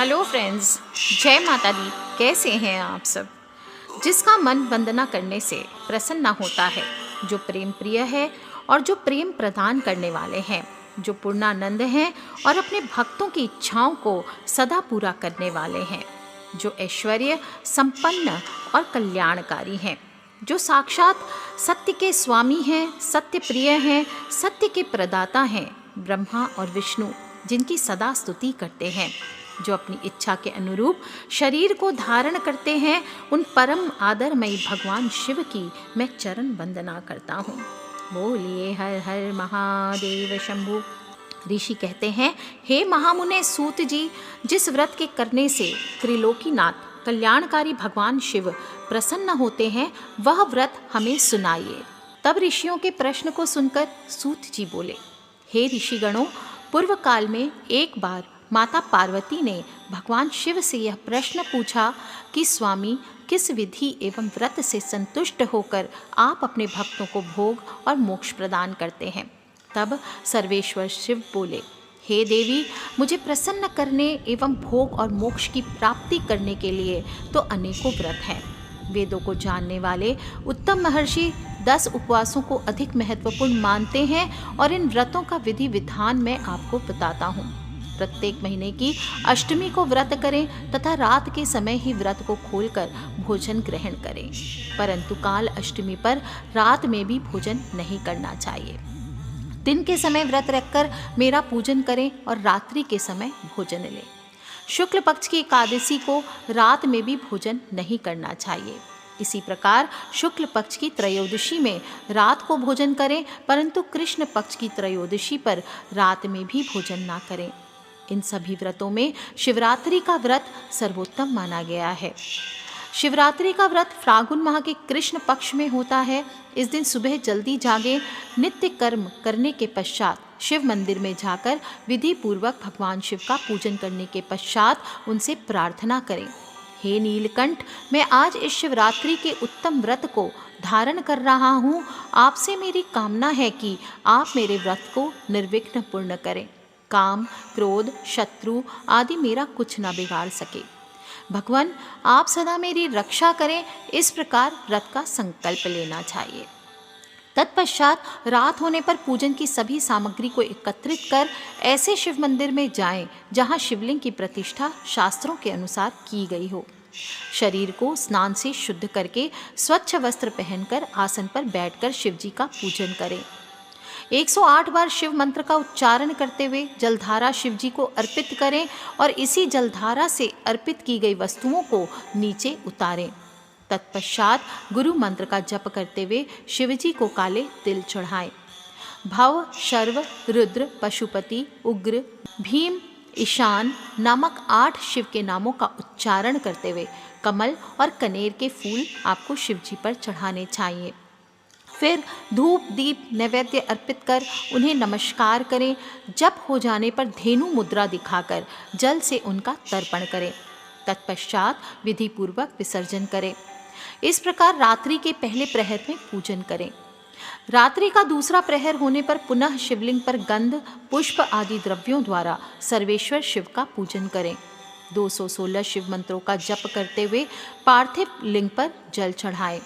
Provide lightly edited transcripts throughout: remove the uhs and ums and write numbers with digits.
Hello friends, जय माता दी। कैसे हैं आप सब? जिसका मन वंदना करने से प्रसन्न होता है, जो प्रेम प्रिय है और जो प्रेम प्रदान करने वाले हैं, जो पूर्णानंद हैं और अपने भक्तों की इच्छाओं को सदा पूरा करने वाले हैं, जो ऐश्वर्य संपन्न और कल्याणकारी हैं, जो साक्षात सत्य के स्वामी हैं, सत्य प्रिय हैं, सत्य के प्रदाता हैं, ब्रह्मा और विष्णु जिनकी सदा स्तुति करते हैं, जो अपनी इच्छा के अनुरूप शरीर को धारण करते हैं, उन परम आदरमयी भगवान शिव की मैं चरण वंदना करता हूँ। बोलिए हर हर महादेव शंभु। ऋषि कहते हैं, हे महामुने सूत जी, जिस व्रत के करने से त्रिलोकीनाथ कल्याणकारी भगवान शिव प्रसन्न होते हैं, वह व्रत हमें सुनाइए। तब ऋषियों के प्रश्न को सुनकर सूत जी बोले, हे ऋषिगणों, पूर्व काल में एक बार माता पार्वती ने भगवान शिव से यह प्रश्न पूछा कि स्वामी, किस विधि एवं व्रत से संतुष्ट होकर आप अपने भक्तों को भोग और मोक्ष प्रदान करते हैं। तब सर्वेश्वर शिव बोले, हे देवी, मुझे प्रसन्न करने एवं भोग और मोक्ष की प्राप्ति करने के लिए तो अनेकों व्रत हैं। वेदों को जानने वाले उत्तम महर्षि 10 उपवासों को अधिक महत्वपूर्ण मानते हैं और इन व्रतों का विधि विधान मैं आपको बताता हूँ। प्रत्येक महीने की अष्टमी को व्रत करें तथा रात के समय ही व्रत को खोलकर भोजन ग्रहण करें, परंतु काल अष्टमी पर रात में भी भोजन नहीं करना चाहिए। दिन के समय व्रत रखकर मेरा पूजन करें और रात्रि के समय भोजन लें। शुक्ल पक्ष की एकादशी को रात में भी भोजन नहीं करना चाहिए। इसी प्रकार शुक्ल पक्ष की त्रयोदशी में रात को भोजन करें, परंतु कृष्ण पक्ष की त्रयोदशी पर रात में भी भोजन ना करें। इन सभी व्रतों में शिवरात्रि का व्रत सर्वोत्तम माना गया है। शिवरात्रि का व्रत फाल्गुन माह के कृष्ण पक्ष में होता है। इस दिन सुबह जल्दी जागें, नित्य कर्म करने के पश्चात शिव मंदिर में जाकर विधि पूर्वक भगवान शिव का पूजन करने के पश्चात उनसे प्रार्थना करें, हे नीलकंठ, मैं आज इस शिवरात्रि के उत्तम व्रत को धारण कर रहा हूँ। आपसे मेरी कामना है कि आप मेरे व्रत को निर्विघ्न पूर्ण करें। काम, क्रोध, शत्रु आदि मेरा कुछ न बिगाड़ सके। भगवान, आप सदा मेरी रक्षा करें। इस प्रकार व्रत का संकल्प लेना चाहिए। तत्पश्चात रात होने पर पूजन की सभी सामग्री को एकत्रित कर ऐसे शिव मंदिर में जाएं जहां शिवलिंग की प्रतिष्ठा शास्त्रों के अनुसार की गई हो। शरीर को स्नान से शुद्ध करके स्वच्छ वस्त्र पहनकर आसन पर बैठकर शिव जी का पूजन करें। 108 बार शिव मंत्र का उच्चारण करते हुए जलधारा शिव जी को अर्पित करें और इसी जलधारा से अर्पित की गई वस्तुओं को नीचे उतारें। तत्पश्चात गुरु मंत्र का जप करते हुए शिव जी को काले तिल चढ़ाएं। भव, शर्व, रुद्र, पशुपति, उग्र, भीम, ईशान नामक 8 शिव के नामों का उच्चारण करते हुए कमल और कनेर के फूल आपको शिव जी पर चढ़ाने चाहिए। फिर धूप, दीप, नैवेद्य अर्पित कर उन्हें नमस्कार करें। जप हो जाने पर धेनु मुद्रा दिखाकर जल से उनका तर्पण करें। तत्पश्चात विधि पूर्वक विसर्जन करें। इस प्रकार रात्रि के पहले प्रहर में पूजन करें। रात्रि का दूसरा प्रहर होने पर पुनः शिवलिंग पर गंध, पुष्प आदि द्रव्यों द्वारा सर्वेश्वर शिव का पूजन करें। 216 शिव मंत्रों का जप करते हुए पार्थिव लिंग पर जल चढ़ाएं।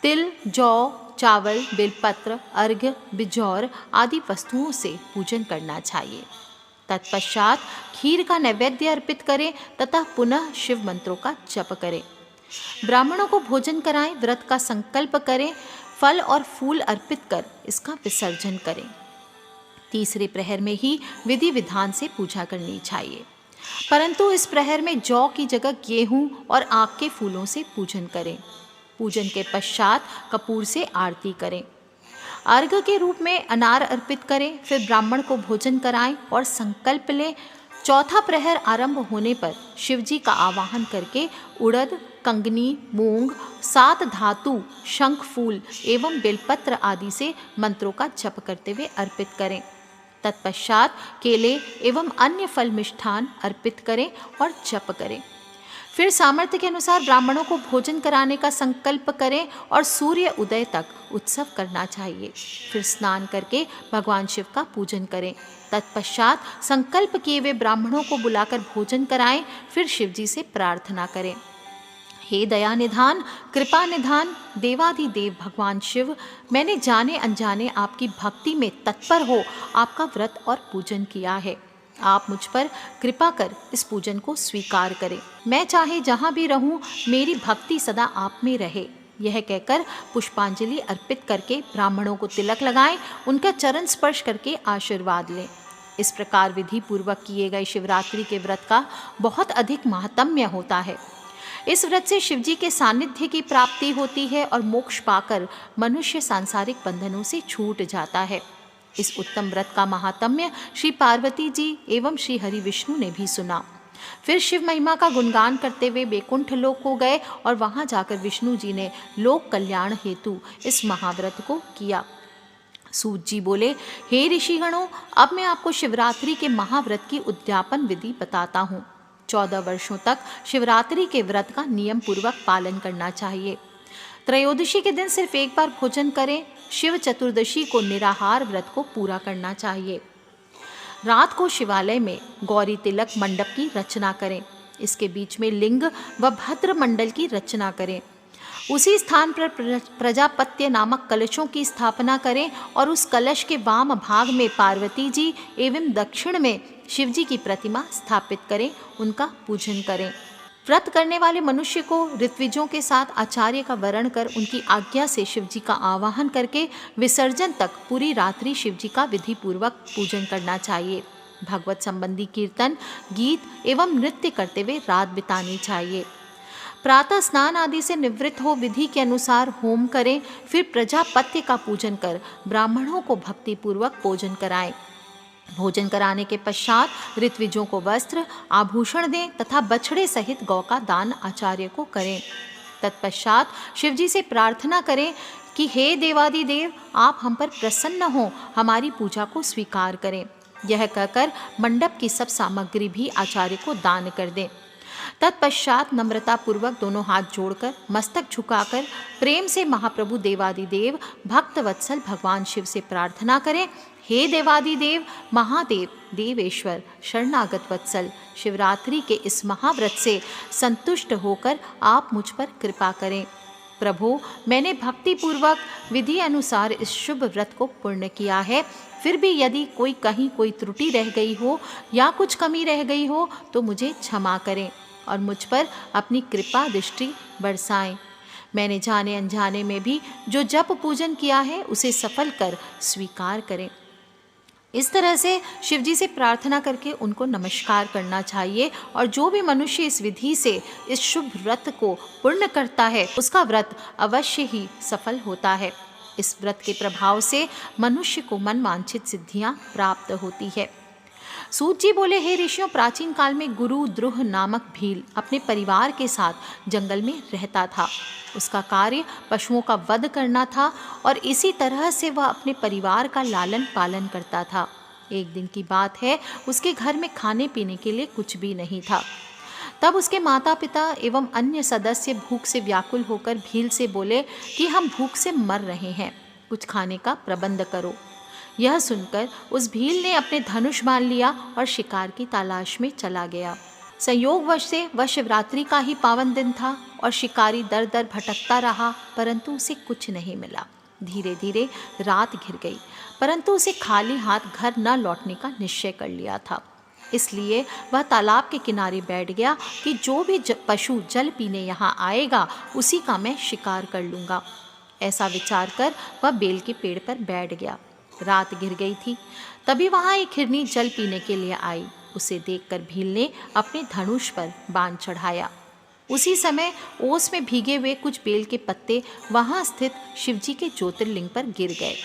तिल, जौ, चावल, बेलपत्र, अर्घ्य, बिजौर आदि वस्तुओं से पूजन करना चाहिए। तत्पश्चात खीर का नैवेद्य अर्पित करें तथा पुनः शिव मंत्रों का जप करें। ब्राह्मणों को भोजन कराएं, व्रत का संकल्प करें, फल और फूल अर्पित कर इसका विसर्जन करें। तीसरे प्रहर में ही विधि विधान से पूजा करनी चाहिए, परंतु इस प्रहर में जौ की जगह गेहूं और आक के फूलों से पूजन करें। पूजन के पश्चात कपूर से आरती करें। अर्घ्य के रूप में अनार अर्पित करें। फिर ब्राह्मण को भोजन कराएं और संकल्प लें। चौथा प्रहर आरंभ होने पर शिव जी का आवाहन करके उड़द, कंगनी, मूंग, 7 धातु, शंख फूल एवं बेलपत्र आदि से मंत्रों का जप करते हुए अर्पित करें। तत्पश्चात केले एवं अन्य फल मिष्ठान अर्पित करें और जप करें। फिर सामर्थ्य के अनुसार ब्राह्मणों को भोजन कराने का संकल्प करें और सूर्य उदय तक उत्सव करना चाहिए। फिर स्नान करके भगवान शिव का पूजन करें। तत्पश्चात संकल्प किए हुए ब्राह्मणों को बुलाकर भोजन कराएं। फिर शिव जी से प्रार्थना करें, हे दया निधान, कृपा निधान, देवाधिदेव भगवान शिव, मैंने जाने अनजाने आपकी भक्ति में तत्पर हो आपका व्रत और पूजन किया है। आप मुझ पर कृपा कर इस पूजन को स्वीकार करें। मैं चाहे जहाँ भी रहूँ, मेरी भक्ति सदा आप में रहे। यह कहकर पुष्पांजलि अर्पित करके ब्राह्मणों को तिलक लगाएं, उनका चरण स्पर्श करके आशीर्वाद लें। इस प्रकार विधि पूर्वक किए गए शिवरात्रि के व्रत का बहुत अधिक महात्म्य होता है। इस व्रत से शिवजी के सानिध्य की प्राप्ति होती है और मोक्ष पाकर मनुष्य सांसारिक बंधनों से छूट जाता है। इस उत्तम व्रत का महात्म्य श्री पार्वती जी एवं श्री हरि विष्णु ने भी सुना। फिर शिव महिमा का गुणगान करते हुए बैकुंठ लोक को गए और वहां जाकर विष्णु जी ने लोक कल्याण हेतु इस महाव्रत को किया। सूत जी बोले, हे ऋषिगणों, अब मैं आपको शिवरात्रि के महाव्रत की उद्यापन विधि बताता हूँ। 14 वर्षों तक शिवरात्रि के व्रत का नियम पूर्वक पालन करना चाहिए। त्रयोदशी के दिन सिर्फ एक बार भोजन करें। शिव चतुर्दशी को निराहार व्रत को पूरा करना चाहिए। रात को शिवालय में गौरी तिलक मंडप की रचना करें। इसके बीच में लिंग व भद्र मंडल की रचना करें। उसी स्थान पर प्रजापत्य नामक कलशों की स्थापना करें और उस कलश के वाम भाग में पार्वती जी एवं दक्षिण में शिव जी की प्रतिमा स्थापित करें, उनका पूजन करें। व्रत करने वाले मनुष्य को ऋत्विजों के साथ आचार्य का वरण कर उनकी आज्ञा से शिव जी का आवाहन करके विसर्जन तक पूरी रात्रि शिव जी का विधि पूर्वक पूजन करना चाहिए। भगवत संबंधी कीर्तन, गीत एवं नृत्य करते हुए रात बितानी चाहिए। प्रातः स्नान आदि से निवृत्त हो विधि के अनुसार होम करें। फिर प्रजापत्य का पूजन कर ब्राह्मणों को भक्ति पूर्वक भोजन कराएं। भोजन कराने के पश्चात ऋत्विजों को वस्त्र आभूषण दें तथा बछड़े सहित गौ का दान आचार्य को करें। तत्पश्चात शिवजी से प्रार्थना करें कि हे देवादिदेव, आप हम पर प्रसन्न हो, हमारी पूजा को स्वीकार करें। यह कहकर मंडप की सब सामग्री भी आचार्य को दान कर दें। तत्पश्चात नम्रता पूर्वक दोनों हाथ जोड़कर मस्तक झुकाकर प्रेम से महाप्रभु देवादिदेव भक्त वत्सल भगवान शिव से प्रार्थना करें, हे देवादिदेव महादेव देवेश्वर शरणागत वत्सल, शिवरात्रि के इस महाव्रत से संतुष्ट होकर आप मुझ पर कृपा करें। प्रभु, मैंने भक्ति पूर्वक विधि अनुसार इस शुभ व्रत को पूर्ण किया है। फिर भी यदि कहीं कोई त्रुटि रह गई हो या कुछ कमी रह गई हो तो मुझे क्षमा करें और मुझ पर अपनी कृपा दृष्टि बरसाएं। मैंने जाने अनजाने में भी जो जप पूजन किया है उसे सफल कर स्वीकार करें। इस तरह से शिवजी से प्रार्थना करके उनको नमस्कार करना चाहिए और जो भी मनुष्य इस विधि से इस शुभ व्रत को पूर्ण करता है उसका व्रत अवश्य ही सफल होता है। इस व्रत के प्रभाव से मनुष्य को मनवांछित सिद्धियां प्राप्त होती है। सूत जी बोले, हे ऋषियों, प्राचीन काल में गुरु द्रुह नामक भील अपने परिवार के साथ जंगल में रहता था। उसका कार्य पशुओं का वध करना था और इसी तरह से वह अपने परिवार का लालन पालन करता था। एक दिन की बात है, उसके घर में खाने पीने के लिए कुछ भी नहीं था। तब उसके माता पिता एवं अन्य सदस्य भूख से व्याकुल होकर भील से बोले कि हम भूख से मर रहे हैं, कुछ खाने का प्रबंध करो। यह सुनकर उस भील ने अपने धनुष बांध लिया और शिकार की तलाश में चला गया। संयोगवश से वह शिवरात्रि का ही पावन दिन था और शिकारी दर दर भटकता रहा, परंतु उसे कुछ नहीं मिला। धीरे धीरे रात घिर गई, परंतु उसे खाली हाथ घर न लौटने का निश्चय कर लिया था। इसलिए वह तालाब के किनारे बैठ गया कि जो भी पशु जल पीने यहाँ आएगा उसी का मैं शिकार कर लूँगा। ऐसा विचार कर वह बेल के पेड़ पर बैठ गया। रात घिर गई थी। तभी वहाँ एक हिरनी जल पीने के लिए आई। उसे देखकर भील ने अपने धनुष पर बाण चढ़ाया। उसी समय ओस में भीगे हुए कुछ बेल के पत्ते वहाँ स्थित शिवजी के ज्योतिर्लिंग पर गिर गए,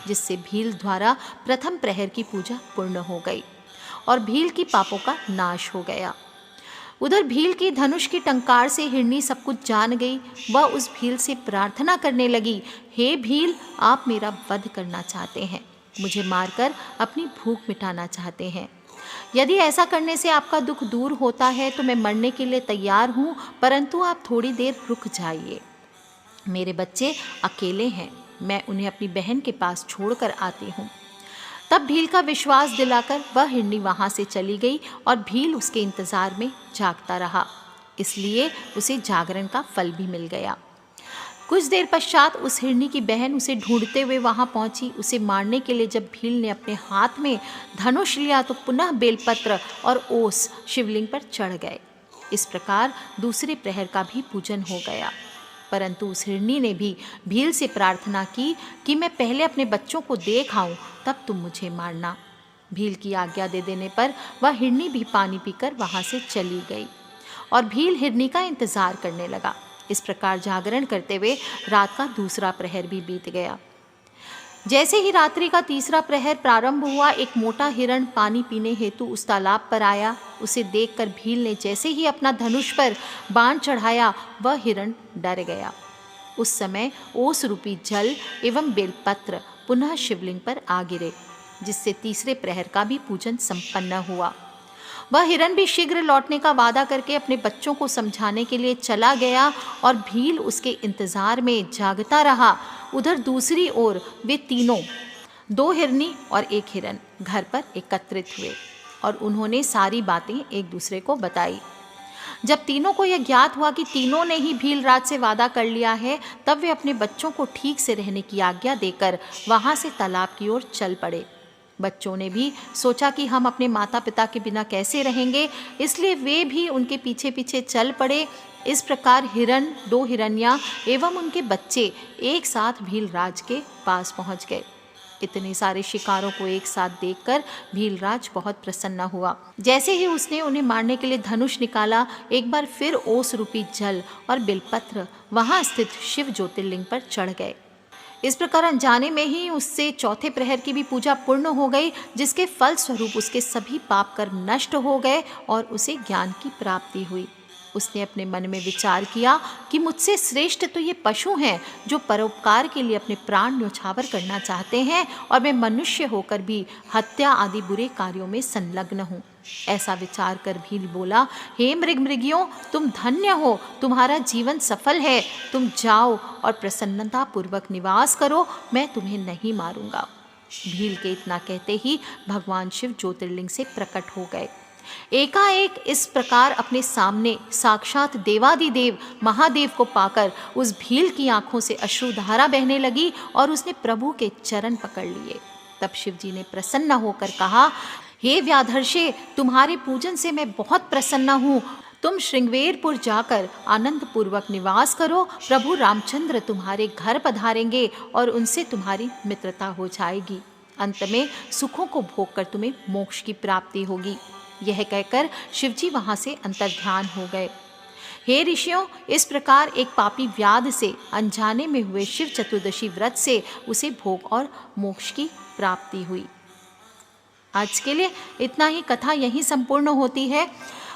जिससे भील द्वारा प्रथम प्रहर की पूजा पूर्ण हो गई और भील की पापों का नाश हो गया। उधर भील की धनुष की टंकार से हिरनी सब कुछ जान गई। वह उस भील से प्रार्थना करने लगी, हे भील, आप मेरा वध करना चाहते हैं, मुझे मारकर अपनी भूख मिटाना चाहते हैं। यदि ऐसा करने से आपका दुख दूर होता है तो मैं मरने के लिए तैयार हूँ, परंतु आप थोड़ी देर रुक जाइए। मेरे बच्चे अकेले हैं, मैं उन्हें अपनी बहन के पास छोड़कर आती हूँ। तब भील का विश्वास दिलाकर वह हिरनी वहाँ से चली गई और भील उसके इंतजार में जागता रहा, इसलिए उसे जागरण का फल भी मिल गया। कुछ देर पश्चात उस हिरनी की बहन उसे ढूंढते हुए वहां पहुंची। उसे मारने के लिए जब भील ने अपने हाथ में धनुष लिया तो पुनः बेलपत्र और ओस शिवलिंग पर चढ़ गए। इस प्रकार दूसरे प्रहर का भी पूजन हो गया। परंतु उस हिरनी ने भी भील से प्रार्थना की कि मैं पहले अपने बच्चों को देख आऊं, तब तुम मुझे मारना। भील की आज्ञा दे देने पर वह हिरनी भी पानी पीकर वहां से चली गई और भील हिरनी का इंतजार करने लगा। इस प्रकार जागरण करते हुए रात का दूसरा प्रहर भी बीत गया। जैसे ही रात्रि का तीसरा प्रहर प्रारंभ हुआ, एक मोटा हिरण पानी पीने हेतु उस तालाब पर आया। उसे देखकर भील ने जैसे ही अपना धनुष पर बाण चढ़ाया, वह हिरण डर गया। उस समय ओस रूपी जल एवं बेलपत्र पुनः शिवलिंग पर आ गिरे, जिससे तीसरे प्रहर का भी पूजन संपन्न हुआ। वह हिरण भी शीघ्र लौटने का वादा करके अपने बच्चों को समझाने के लिए चला गया और भील उसके इंतजार में जागता रहा। उधर दूसरी ओर वे तीनों, 2 हिरनी और 1 हिरण, घर पर एकत्रित हुए और उन्होंने सारी बातें एक दूसरे को बताई। जब तीनों को यह ज्ञात हुआ कि तीनों ने ही भीलराज से वादा कर लिया है, तब वे अपने बच्चों को ठीक से रहने की आज्ञा देकर वहां से तालाब की ओर चल पड़े। बच्चों ने भी सोचा कि हम अपने माता पिता के बिना कैसे रहेंगे, इसलिए वे भी उनके पीछे पीछे चल पड़े। इस प्रकार हिरण, 2 हिरनियाँ एवं उनके बच्चे एक साथ भीलराज के पास पहुँच गए। इतने सारे शिकारों को एक साथ देखकर भीलराज बहुत प्रसन्न हुआ। जैसे ही उसने उन्हें मारने के लिए धनुष निकाला, एक बार फिर ओस रूपी जल और बिलपत्र वहां स्थित शिव ज्योतिर्लिंग पर चढ़ गए। इस प्रकार अनजाने में ही उससे चौथे प्रहर की भी पूजा पूर्ण हो गई, जिसके फल स्वरूप उसके सभी पाप कर्म नष्ट हो गए और उसे ज्ञान की प्राप्ति हुई। उसने अपने मन में विचार किया कि मुझसे श्रेष्ठ तो ये पशु हैं जो परोपकार के लिए अपने प्राण न्योछावर करना चाहते हैं, और मैं मनुष्य होकर भी हत्या आदि बुरे कार्यों में संलग्न हूँ। ऐसा विचार कर भील बोला, हे मृगियों, तुम धन्य हो, तुम्हारा जीवन सफल है। तुम जाओ और प्रसन्नता पूर्वक निवास करो, मैं तुम्हें नहीं मारूंगा। भील के इतना कहते ही भगवान शिव ज्योतिर्लिंग से प्रकट हो गए। एकाएक इस प्रकार अपने सामने साक्षात देवादिदेव महादेव को पाकर उस भील की आंखों से अश्रुधारा बहने लगी और उसने प्रभु के चरण पकड़ लिए। तब शिव जी ने प्रसन्न होकर कहा, हे व्याधर्षे, तुम्हारे पूजन से मैं बहुत प्रसन्न हूँ। तुम श्रृंगवेरपुर जाकर आनंद पूर्वक निवास करो। प्रभु रामचंद्र तुम्हारे घर पधारेंगे और उनसे तुम्हारी मित्रता हो जाएगी। अंत में सुखों को भोग कर तुम्हें मोक्ष की प्राप्ति होगी। यह कहकर शिवजी वहां से अंतर्ध्यान हो गए। हे ऋषियों, इस प्रकार एक पापी व्याध से अनजाने में हुए शिव चतुर्दशी व्रत से उसे भोग और मोक्ष की प्राप्ति हुई। आज के लिए इतना ही। कथा यहीं संपूर्ण होती है।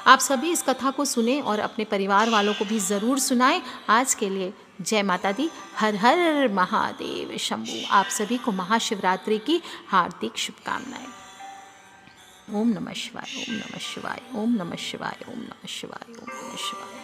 आप सभी इस कथा को सुने और अपने परिवार वालों को भी ज़रूर सुनाएं। आज के लिए जय माता दी। हर हर महादेव शंभू। आप सभी को महाशिवरात्रि की हार्दिक शुभकामनाएं। ओम नमः शिवाय, ओम नमः शिवाय, ओम नमः शिवाय, ओम नमः शिवाय, ओम नमः शिवाय।